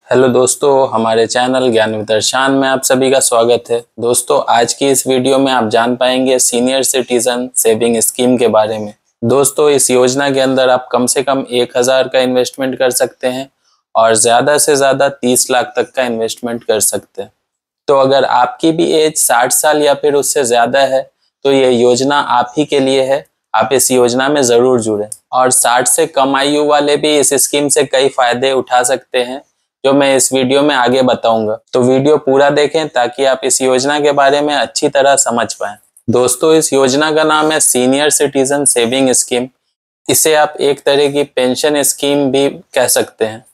Hello दोस्तों, हमारे channel ज्ञान विद अर्शान में आप सभी का स्वागत है। दोस्तों, आज की इस वीडियो में आप जान पाएंगे सीनियर सिटीजन सेविंग स्कीम के बारे में। दोस्तों, इस योजना के अंदर आप कम से कम 1000 का इन्वेस्टमेंट कर सकते हैं और ज़्यादा से ज़्यादा 30 लाख तक का इन्वेस्टमेंट कर सकते हैं। तो अगर आपकी भी एज 60 साल या फिर उससे ज़्यादा है तो ये योजना आप ही के लिए है। आप इस योजना में ज़रूर जुड़ें और 60 से कम आयु वाले भी इस स्कीम से कई फायदे उठा सकते हैं, जो मैं इस वीडियो में आगे बताऊंगा। तो वीडियो पूरा देखें ताकि आप इस योजना के बारे में अच्छी तरह समझ पाएं। दोस्तों, इस योजना का नाम है सीनियर सिटीजन सेविंग स्कीम। इसे आप एक तरह की पेंशन स्कीम भी कह सकते हैं,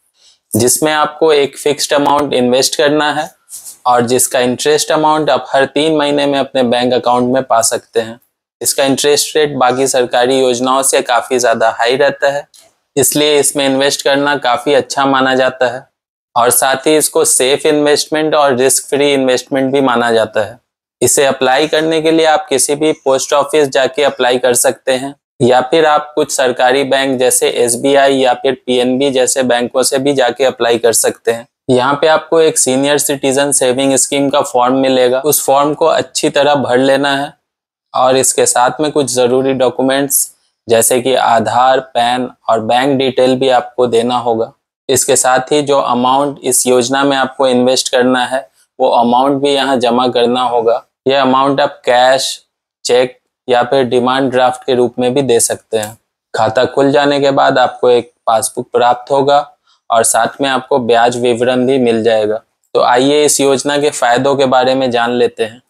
जिसमें आपको एक फिक्स्ड अमाउंट इन्वेस्ट करना है और जिसका इंटरेस्ट अमाउंट आप हर 3 महीने में अपने बैंक अकाउंट में पा सकते हैं। इसका इंटरेस्ट रेट बाकी सरकारी योजनाओं से काफ़ी ज़्यादा हाई रहता है, इसलिए इसमें इन्वेस्ट करना काफ़ी अच्छा माना जाता है और साथ ही इसको सेफ इन्वेस्टमेंट और रिस्क फ्री इन्वेस्टमेंट भी माना जाता है। इसे अप्लाई करने के लिए आप किसी भी पोस्ट ऑफिस जाके अप्लाई कर सकते हैं या फिर आप कुछ सरकारी बैंक जैसे SBI या फिर PNB जैसे बैंकों से भी जाके अप्लाई कर सकते हैं। यहाँ पे आपको एक सीनियर सिटीजन सेविंग स्कीम का फॉर्म मिलेगा। उस फॉर्म को अच्छी तरह भर लेना है और इसके साथ में कुछ ज़रूरी डॉक्यूमेंट्स जैसे कि आधार, पैन और बैंक डिटेल भी आपको देना होगा। इसके साथ ही जो अमाउंट इस योजना में आपको इन्वेस्ट करना है वो अमाउंट भी यहाँ जमा करना होगा। यह अमाउंट आप कैश, चेक या फिर डिमांड ड्राफ्ट के रूप में भी दे सकते हैं। खाता खुल जाने के बाद आपको एक पासबुक प्राप्त होगा और साथ में आपको ब्याज विवरण भी मिल जाएगा। तो आइए इस योजना के फायदों के बारे में जान लेते हैं।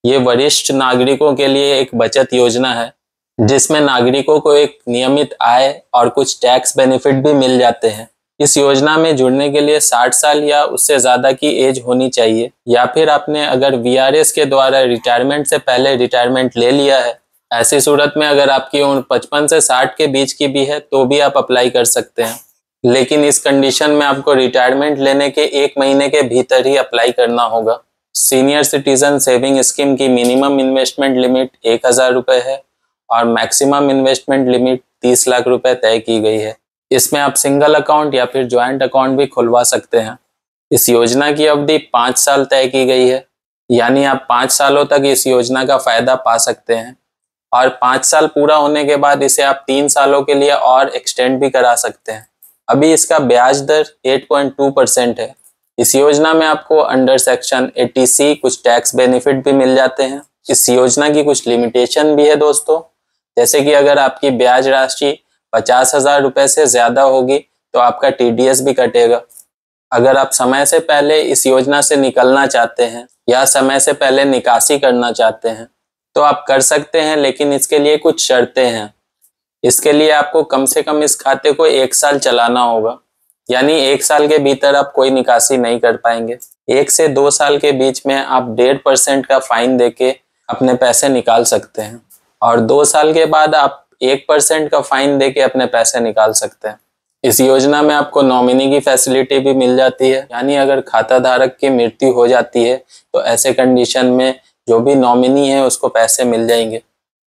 ये वरिष्ठ नागरिकों के लिए एक बचत योजना है जिसमें नागरिकों को एक नियमित आय और कुछ टैक्स बेनिफिट भी मिल जाते हैं। इस योजना में जुड़ने के लिए 60 साल या उससे ज़्यादा की एज होनी चाहिए या फिर आपने अगर VRS के द्वारा रिटायरमेंट से पहले रिटायरमेंट ले लिया है। ऐसी सूरत में अगर आपकी उम्र 55 से 60 के बीच की भी है तो भी आप अप्लाई कर सकते हैं, लेकिन इस कंडीशन में आपको रिटायरमेंट लेने के 1 महीने के भीतर ही अप्लाई करना होगा। सीनियर सिटीजन सेविंग स्कीम की मिनिमम इन्वेस्टमेंट लिमिट 1000 रुपये है और मैक्सिमम इन्वेस्टमेंट लिमिट 30 लाख रुपए तय की गई है। इसमें आप सिंगल अकाउंट या फिर ज्वाइंट अकाउंट भी खुलवा सकते हैं। इस योजना की अवधि 5 साल तय की गई है, यानी आप 5 सालों तक इस योजना का फायदा पा सकते हैं और 5 साल पूरा होने के बाद इसे आप 3 सालों के लिए और एक्सटेंड भी करा सकते हैं। अभी इसका ब्याज दर 8.2% है। इस योजना में आपको अंडर सेक्शन 80C कुछ टैक्स बेनिफिट भी मिल जाते हैं। इस योजना की कुछ लिमिटेशन भी है दोस्तों, जैसे कि अगर आपकी ब्याज राशि 50,000 रुपये से ज़्यादा होगी तो आपका TDS भी कटेगा। अगर आप समय से पहले इस योजना से निकलना चाहते हैं या समय से पहले निकासी करना चाहते हैं तो आप कर सकते हैं, लेकिन इसके लिए कुछ शर्तें हैं। इसके लिए आपको कम से कम इस खाते को 1 साल चलाना होगा, यानी 1 साल के भीतर आप कोई निकासी नहीं कर पाएंगे। 1 से 2 साल के बीच में आप 1.5% का फाइन देके अपने पैसे निकाल सकते हैं और 2 साल के बाद आप 1% का फाइन देके अपने पैसे निकाल सकते हैं। इस योजना में आपको नॉमिनी की फैसिलिटी भी मिल जाती है, यानी अगर खाता धारक की मृत्यु हो जाती है तो ऐसे कंडीशन में जो भी नॉमिनी है उसको पैसे मिल जाएंगे।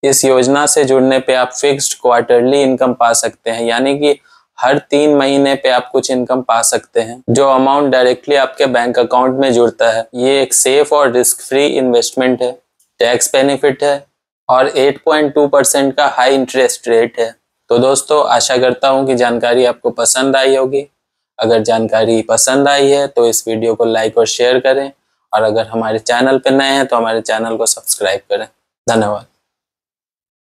इस योजना से जुड़ने पे आप फिक्स्ड क्वार्टरली इनकम पा सकते हैं, यानी कि हर 3 महीने पे आप कुछ इनकम पा सकते हैं जो अमाउंट डायरेक्टली आपके बैंक अकाउंट में जुड़ता है। ये एक सेफ और रिस्क फ्री इन्वेस्टमेंट है, टैक्स बेनिफिट है और 8.2% का हाई इंटरेस्ट रेट है। तो दोस्तों, आशा करता हूँ कि जानकारी आपको पसंद आई होगी। अगर जानकारी पसंद आई है तो इस वीडियो को लाइक और शेयर करें और अगर हमारे चैनल पर नए हैं तो हमारे चैनल को सब्सक्राइब करें। धन्यवाद।